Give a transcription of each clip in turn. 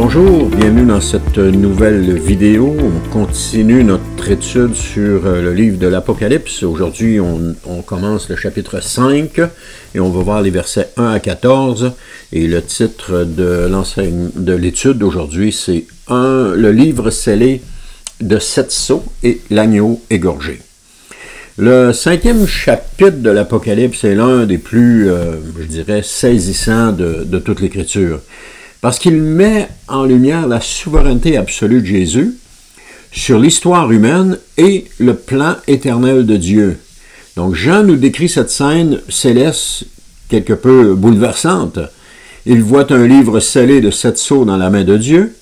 Bonjour, bienvenue dans cette nouvelle vidéo. On continue notre étude sur le livre de l'Apocalypse. Aujourd'hui, on commence le chapitre 5 et on va voir les versets 1 à 14. Et le titre de l'étude d'aujourd'hui, c'est le livre scellé de 7 sceaux et l'agneau égorgé. Le 5e chapitre de l'Apocalypse est l'un des plus, je dirais, saisissants de toute l'Écriture. Parce qu'il met en lumière la souveraineté absolue de Jésus sur l'histoire humaine et le plan éternel de Dieu. Donc Jean nous décrit cette scène céleste quelque peu bouleversante. Il voit un livre scellé de 7 sceaux dans la main de Dieu,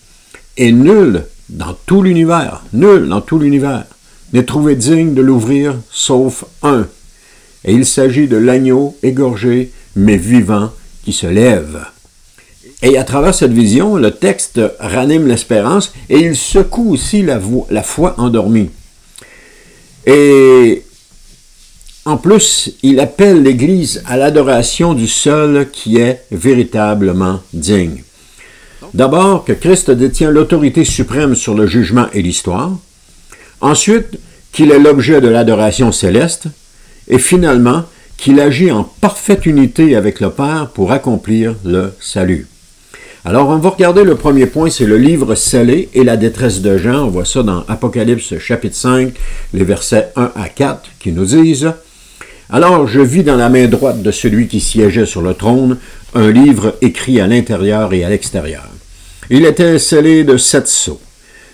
et nul dans tout l'univers n'est trouvé digne de l'ouvrir, sauf un. Et il s'agit de l'agneau égorgé, mais vivant, qui se lève. Et à travers cette vision, le texte ranime l'espérance et il secoue aussi la foi endormie. Et en plus, il appelle l'Église à l'adoration du seul qui est véritablement digne. D'abord, que Christ détient l'autorité suprême sur le jugement et l'histoire. Ensuite, qu'il est l'objet de l'adoration céleste. Et finalement, qu'il agit en parfaite unité avec le Père pour accomplir le salut. Alors, on va regarder le premier point, c'est le livre scellé et la détresse de Jean. On voit ça dans Apocalypse chapitre 5, les versets 1 à 4, qui nous disent « Alors je vis dans la main droite de celui qui siégeait sur le trône un livre écrit à l'intérieur et à l'extérieur. Il était scellé de 7 sceaux.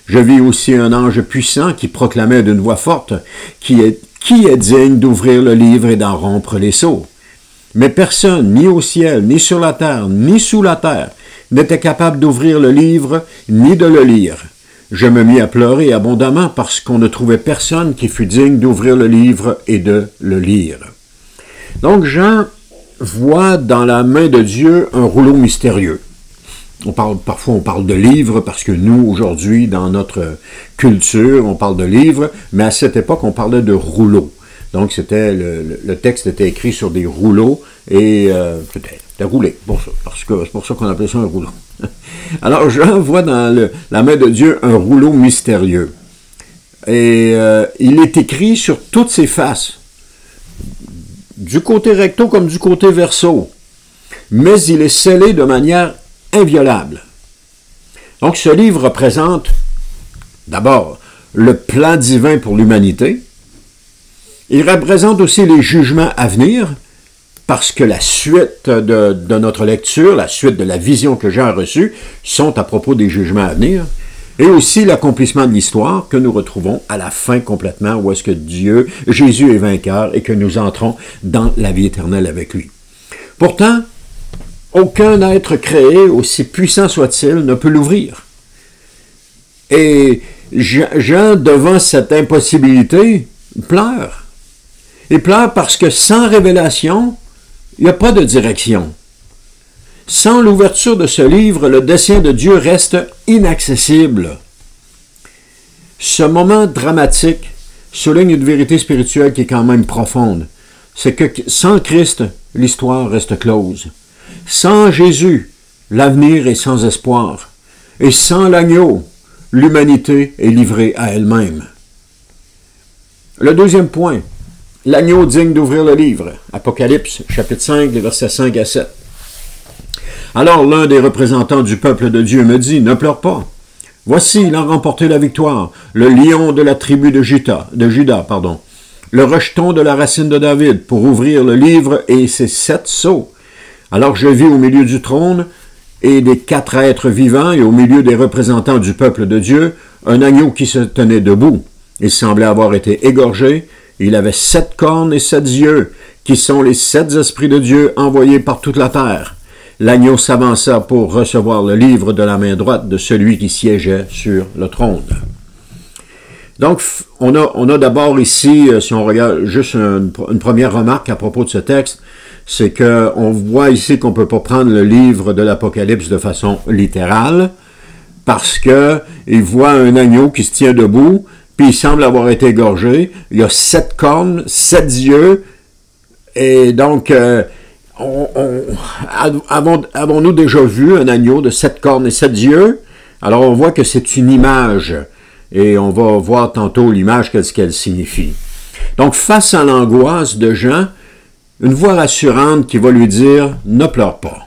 Je vis aussi un ange puissant qui proclamait d'une voix forte « Qui est digne d'ouvrir le livre et d'en rompre les sceaux? Mais personne, ni au ciel, ni sur la terre, ni sous la terre, n'était capable d'ouvrir le livre, ni de le lire. Je me mis à pleurer abondamment parce qu'on ne trouvait personne qui fût digne d'ouvrir le livre et de le lire. » Donc Jean voit dans la main de Dieu un rouleau mystérieux. Parfois on parle de livre parce que nous, aujourd'hui, dans notre culture, on parle de livre, mais à cette époque, on parlait de rouleau. Donc c'était le texte était écrit sur des rouleaux et c'était roulé, c'est pour ça qu'on appelait ça un rouleau. Alors Jean voit dans la main de Dieu un rouleau mystérieux. Et il est écrit sur toutes ses faces, du côté recto comme du côté verso, mais il est scellé de manière inviolable. Donc ce livre représente d'abord le plan divin pour l'humanité. Il représente aussi les jugements à venir, parce que la suite de notre lecture, la suite de la vision que Jean a reçue, sont à propos des jugements à venir, et aussi l'accomplissement de l'histoire que nous retrouvons à la fin complètement, où est-ce que Jésus est vainqueur, et que nous entrons dans la vie éternelle avec lui. Pourtant, aucun être créé, aussi puissant soit-il, ne peut l'ouvrir. Et Jean, devant cette impossibilité, pleure. Il pleure parce que sans révélation, il n'y a pas de direction. Sans l'ouverture de ce livre, le dessein de Dieu reste inaccessible. Ce moment dramatique souligne une vérité spirituelle qui est quand même profonde. C'est que sans Christ, l'histoire reste close. Sans Jésus, l'avenir est sans espoir. Et sans l'agneau, l'humanité est livrée à elle-même. Le deuxième point, l'agneau digne d'ouvrir le livre. Apocalypse, chapitre 5, les versets 5 à 7. Alors l'un des représentants du peuple de Dieu me dit, « Ne pleure pas. Voici, il a remporté la victoire, le lion de la tribu de Juda, le rejeton de la racine de David, pour ouvrir le livre et ses 7 sceaux. Alors je vis au milieu du trône et des 4 êtres vivants et au milieu des représentants du peuple de Dieu, un agneau qui se tenait debout. Il semblait avoir été égorgé. Il avait 7 cornes et 7 yeux, qui sont les 7 esprits de Dieu envoyés par toute la terre. L'agneau s'avança pour recevoir le livre de la main droite de celui qui siégeait sur le trône. » Donc, on a d'abord ici, si on regarde juste une première remarque à propos de ce texte, c'est qu'on voit ici qu'on ne peut pas prendre le livre de l'Apocalypse de façon littérale, parce qu'il voit un agneau qui se tient debout, puis il semble avoir été égorgé. Il y a 7 cornes, 7 yeux, et donc avons-nous déjà vu un agneau de 7 cornes et 7 yeux? Alors on voit que c'est une image, et on va voir tantôt l'image, qu'est-ce qu'elle signifie. Donc face à l'angoisse de Jean, une voix rassurante qui va lui dire « Ne pleure pas ».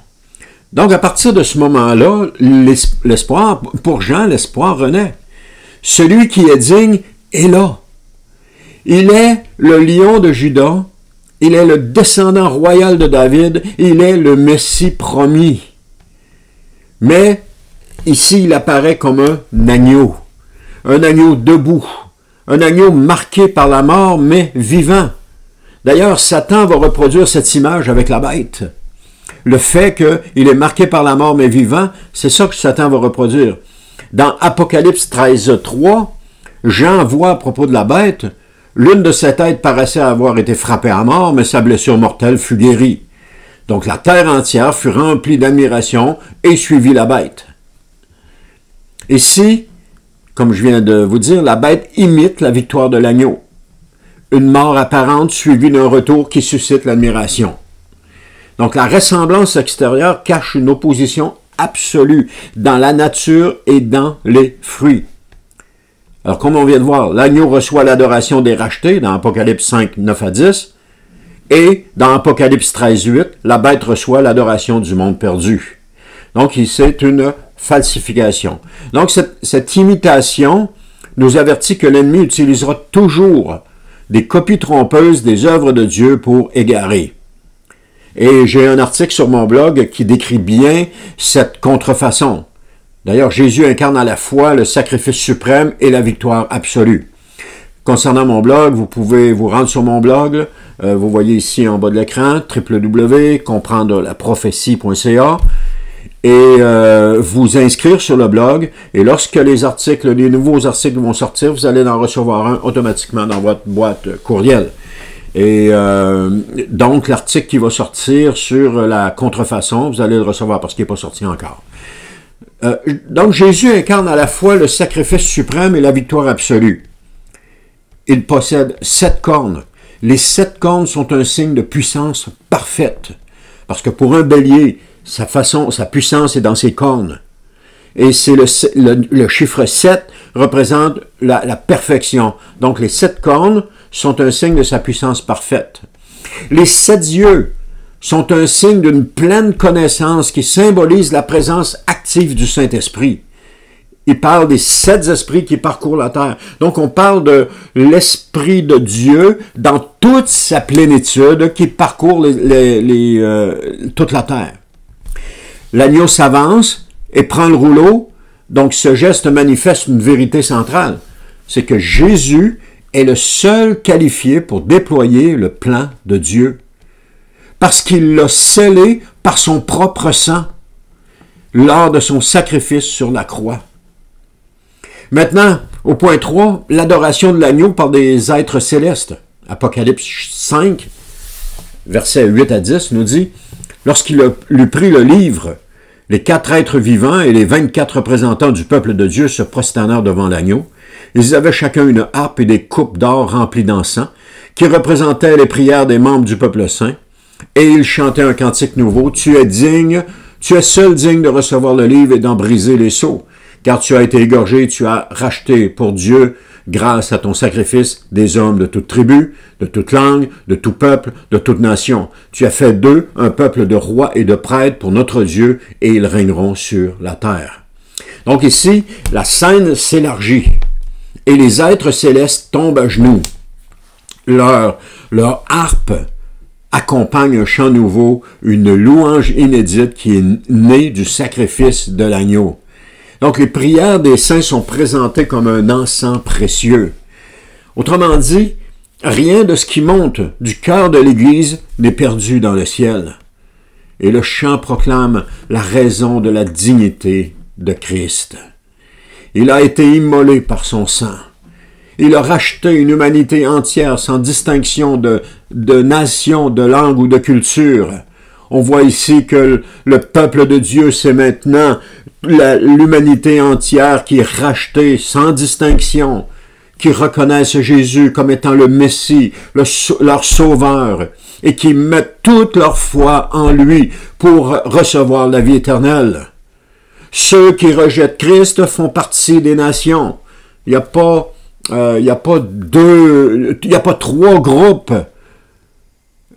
Donc à partir de ce moment-là, l'espoir, pour Jean, l'espoir renaît. Celui qui est digne est là. Il est le lion de Juda, il est le descendant royal de David, il est le Messie promis. Mais ici, il apparaît comme un agneau debout, un agneau marqué par la mort, mais vivant. D'ailleurs, Satan va reproduire cette image avec la bête. Le fait qu'il est marqué par la mort, mais vivant, c'est ça que Satan va reproduire. Dans Apocalypse 13:3, Jean voit à propos de la bête, l'une de ses têtes paraissait avoir été frappée à mort, mais sa blessure mortelle fut guérie. Donc la terre entière fut remplie d'admiration et suivit la bête. Ici, comme je viens de vous dire, la bête imite la victoire de l'agneau. Une mort apparente suivie d'un retour qui suscite l'admiration. Donc la ressemblance extérieure cache une opposition absolue dans la nature et dans les fruits. Alors comme on vient de voir, l'agneau reçoit l'adoration des rachetés dans Apocalypse 5, 9 à 10, et dans Apocalypse 13, 8, la bête reçoit l'adoration du monde perdu. Donc c'est une falsification. Donc cette imitation nous avertit que l'ennemi utilisera toujours des copies trompeuses des œuvres de Dieu pour égarer. Et j'ai un article sur mon blog qui décrit bien cette contrefaçon. D'ailleurs, Jésus incarne à la fois le sacrifice suprême et la victoire absolue. Concernant mon blog, vous pouvez vous rendre sur mon blog. Vous voyez ici en bas de l'écran, www.comprendrelaprophétie.ca, et vous inscrire sur le blog. Et lorsque les nouveaux articles vont sortir, vous allez en recevoir un automatiquement dans votre boîte courriel. Et donc, l'article qui va sortir sur la contrefaçon, vous allez le recevoir parce qu'il n'est pas sorti encore. Donc, Jésus incarne à la fois le sacrifice suprême et la victoire absolue. Il possède 7 cornes. Les 7 cornes sont un signe de puissance parfaite. Parce que pour un bélier, sa puissance est dans ses cornes. Et c'est le chiffre 7 représente la perfection. Donc, les 7 cornes sont un signe de sa puissance parfaite. Les 7 yeux sont un signe d'une pleine connaissance qui symbolise la présence active du Saint-Esprit. Il parle des 7 esprits qui parcourent la terre. Donc, on parle de l'Esprit de Dieu dans toute sa plénitude qui parcourt toute la terre. L'agneau s'avance et prend le rouleau. Donc, ce geste manifeste une vérité centrale. C'est que Jésus est le seul qualifié pour déployer le plan de Dieu. Parce qu'il l'a scellé par son propre sang lors de son sacrifice sur la croix. Maintenant, au point 3, l'adoration de l'agneau par des êtres célestes. Apocalypse 5, versets 8 à 10, nous dit « Lorsqu'il eut pris le livre, les 4 êtres vivants et les 24 représentants du peuple de Dieu se prosternèrent devant l'agneau. Ils avaient chacun une harpe et des coupes d'or remplies d'encens, qui représentaient les prières des membres du peuple saint. Et ils chantaient un cantique nouveau. Tu es seul digne de recevoir le livre et d'en briser les sceaux. Car tu as été égorgé, tu as racheté pour Dieu, grâce à ton sacrifice, des hommes de toute tribu, de toute langue, de tout peuple, de toute nation. Tu as fait d'eux un peuple de rois et de prêtres pour notre Dieu, et ils régneront sur la terre. » Donc ici, la scène s'élargit, et les êtres célestes tombent à genoux. Leur harpe accompagne un chant nouveau, une louange inédite qui est née du sacrifice de l'agneau. Donc, les prières des saints sont présentées comme un encens précieux. Autrement dit, rien de ce qui monte du cœur de l'Église n'est perdu dans le ciel. Et le chant proclame la raison de la dignité de Christ. Il a été immolé par son sang. Il a racheté une humanité entière sans distinction de nation, de langue ou de culture. On voit ici que le peuple de Dieu, c'est maintenant l'humanité entière qui est rachetée sans distinction, qui reconnaissent Jésus comme étant le Messie, leur sauveur, et qui mettent toute leur foi en lui pour recevoir la vie éternelle. Ceux qui rejettent Christ font partie des nations. Il n'y a pas trois groupes.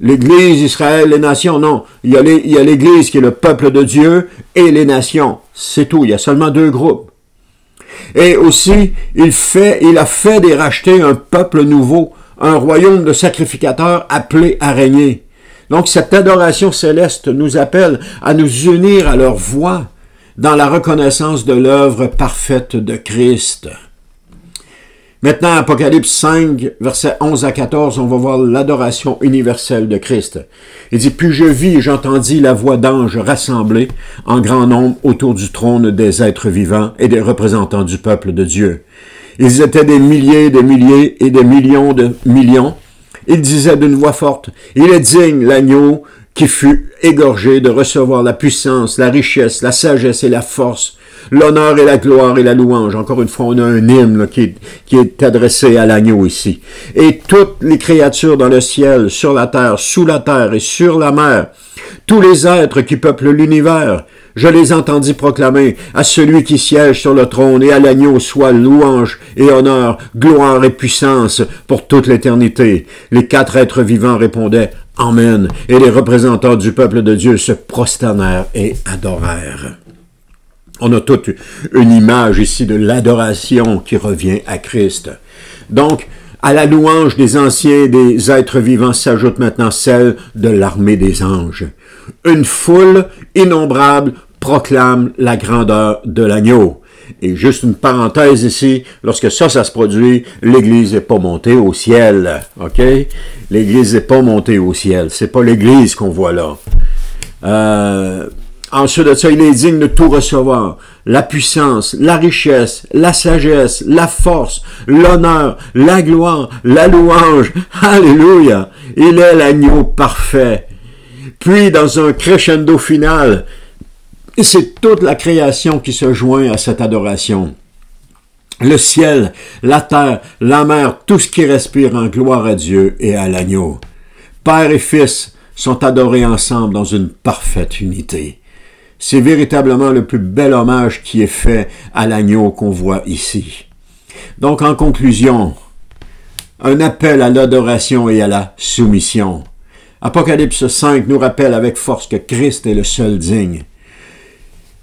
L'Église, Israël, les nations, non. Il y a l'Église qui est le peuple de Dieu et les nations. C'est tout. Il y a seulement deux groupes. Et aussi, il a fait des racheter un peuple nouveau, un royaume de sacrificateurs appelé à régner. Donc, cette adoration céleste nous appelle à nous unir à leur voix dans la reconnaissance de l'œuvre parfaite de Christ. Maintenant, Apocalypse 5, versets 11 à 14, on va voir l'adoration universelle de Christ. Il dit, « Puis je vis et j'entendis la voix d'anges rassemblés en grand nombre autour du trône des êtres vivants et des représentants du peuple de Dieu. Ils étaient des milliers et des millions de millions. Ils disaient d'une voix forte, « Il est digne l'agneau qui fut égorgé de recevoir la puissance, la richesse, la sagesse et la force, l'honneur et la gloire et la louange. » Encore une fois, on a un hymne là, qui est adressé à l'agneau ici. « Et toutes les créatures dans le ciel, sur la terre, sous la terre et sur la mer, tous les êtres qui peuplent l'univers, je les entendis proclamer à celui qui siège sur le trône et à l'agneau soit louange et honneur, gloire et puissance pour toute l'éternité. » Les quatre êtres vivants répondaient « Amen » et les représentants du peuple de Dieu se prosternèrent et adorèrent. On a toute une image ici de l'adoration qui revient à Christ. Donc, à la louange des anciens des êtres vivants s'ajoute maintenant celle de l'armée des anges. Une foule innombrable proclame la grandeur de l'agneau. Et juste une parenthèse ici, lorsque ça se produit, l'Église n'est pas montée au ciel. OK? L'Église n'est pas montée au ciel. C'est pas l'Église qu'on voit là. Ensuite de ça, il est digne de tout recevoir. La puissance, la richesse, la sagesse, la force, l'honneur, la gloire, la louange. Alléluia! Il est l'agneau parfait. Puis, dans un crescendo final, c'est toute la création qui se joint à cette adoration. Le ciel, la terre, la mer, tout ce qui respire en gloire à Dieu et à l'agneau. Père et Fils sont adorés ensemble dans une parfaite unité. C'est véritablement le plus bel hommage qui est fait à l'agneau qu'on voit ici. Donc, en conclusion, un appel à l'adoration et à la soumission. Apocalypse 5 nous rappelle avec force que Christ est le seul digne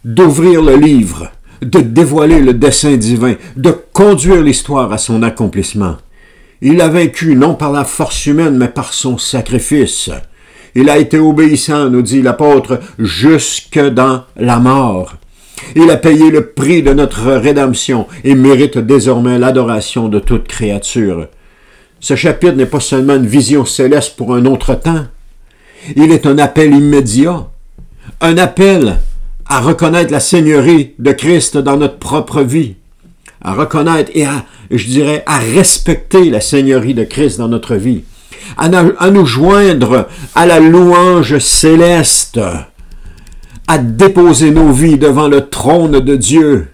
d'ouvrir le livre, de dévoiler le dessein divin, de conduire l'histoire à son accomplissement. Il a vaincu non par la force humaine, mais par son sacrifice. Il a été obéissant, nous dit l'apôtre, jusque dans la mort. Il a payé le prix de notre rédemption et mérite désormais l'adoration de toute créature. Ce chapitre n'est pas seulement une vision céleste pour un autre temps. Il est un appel immédiat, un appel à reconnaître la seigneurie de Christ dans notre propre vie, à reconnaître et à respecter la seigneurie de Christ dans notre vie, à nous joindre à la louange céleste, à déposer nos vies devant le trône de Dieu.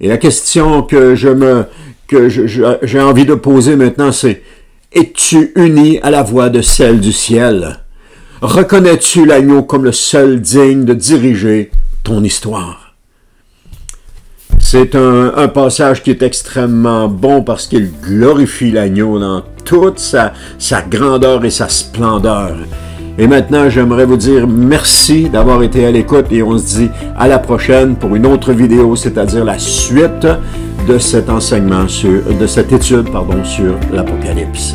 Et la question que j'ai envie de poser maintenant, c'est: es-tu uni à la voix de celle du ciel? Reconnais-tu l'agneau comme le seul digne de diriger ton histoire? C'est un passage qui est extrêmement bon parce qu'il glorifie l'agneau dans toute sa grandeur et sa splendeur. Et maintenant, j'aimerais vous dire merci d'avoir été à l'écoute et on se dit à la prochaine pour une autre vidéo, c'est-à-dire la suite de cet enseignement, de cette étude, sur l'Apocalypse.